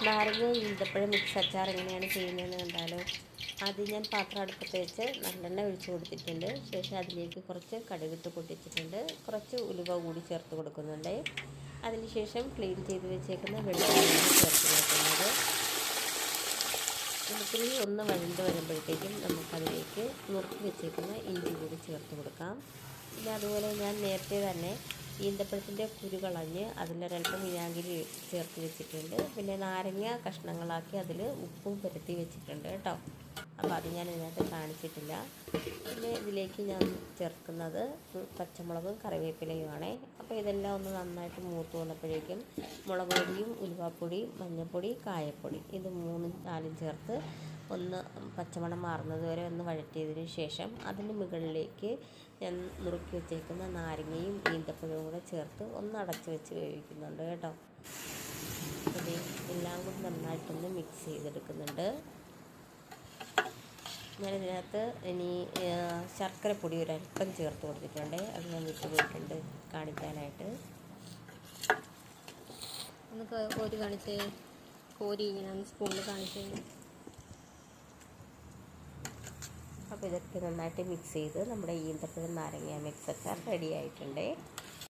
നാരങ്ങ ഈന്തപ്പഴം മിക്സ് അച്ചാർ എങ്ങനെയാണ് ചെയ്യുന്നതെന്ന് കണ്ടാലോ. ആദ്യം ഞാൻ പാത്രം അടുപ്പത്ത് വെച്ച് നല്ലെണ്ണ ഒഴിച്ച് കൊടുത്തിട്ടുണ്ട്. ശേഷം അതിലേക്ക് കുറച്ച് കടുകിട്ട് പൊട്ടിച്ചിട്ടുണ്ട്. കുറച്ച് ഉലുവ കൂടി ചേർത്ത് കൊടുക്കുന്നുണ്ട്. അതിനുശേഷം ക്ലീൻ ചെയ്ത് വെച്ചേക്കുന്ന വെളുത്തുള്ളിയാണ് ചേർത്ത് കൊടുക്കുന്നത്. വെളുത്തുള്ളി ഒന്ന് വഴണ്ട് വരുമ്പോഴത്തേക്കും നമുക്കതിലേക്ക് നുറുക്കി വെച്ചേക്കുന്ന ഇഞ്ചി കൂടി ചേർത്ത് കൊടുക്കാം. പിന്നെ അതുപോലെ ഞാൻ നേരത്തെ തന്നെ ഈന്തപ്പഴത്തിൻ്റെ കുരു കളഞ്ഞ് അതിലൊരൽപ്പം വിനാഗിരി ചേർത്ത് വെച്ചിട്ടുണ്ട്. പിന്നെ നാരങ്ങ കഷ്ണങ്ങളാക്കി അതിൽ ഉപ്പും പുരട്ടി വെച്ചിട്ടുണ്ട് കേട്ടോ. അപ്പോൾ അത് ഞാൻ ഇതിനകത്ത് കാണിച്ചിട്ടില്ല. പിന്നെ ഇതിലേക്ക് ഞാൻ ചേർക്കുന്നത് പച്ചമുളകും കറിവേപ്പിലയുമാണ്. അപ്പോൾ ഇതെല്ലാം ഒന്ന് നന്നായിട്ട് മൂത്ത് വന്നപ്പോഴേക്കും മുളക് പൊടിയും ഉലുവാപ്പൊടിയും മഞ്ഞൾപ്പൊടി കായപ്പൊടി ഇത് 3-4 ചേർത്ത് ഒന്ന് പച്ചമണം മാറുന്നത് വരെ ഒന്ന് വഴറ്റിയതിന് ശേഷം അതിന് മുകളിലേക്ക് ഞാൻ നുറുക്കി വെച്ചേക്കുന്ന നാരങ്ങയും ഈന്തപ്പഴവും കൂടെ ചേർത്ത് ഒന്ന് അടച്ച് വെച്ച് വേവിക്കുന്നുണ്ട് കേട്ടോ. അത് എല്ലാം കൂടി നന്നായിട്ടൊന്ന് മിക്സ് ചെയ്തെടുക്കുന്നുണ്ട്. ഞാനിതിനകത്ത് ഇനി ശർക്കരപ്പൊടി ഒരല്പം ചേർത്ത് കൊടുത്തിട്ടുണ്ട്. അത് ഞാൻ വിട്ടുപോയിട്ടുണ്ട് കാണിക്കാനായിട്ട്. ഒന്ന് കോരി കാണിച്ചേ, കോരി ഇങ്ങനെ ഒന്ന് സ്പൂണിൽ കാണിച്ചേ. അപ്പോൾ ഇതൊക്കെ നന്നായിട്ട് മിക്സ് ചെയ്ത് നമ്മുടെ ഈന്തപ്പഴം നാരങ്ങ മിക്സ് അച്ചാർ റെഡി ആയിട്ടുണ്ട്.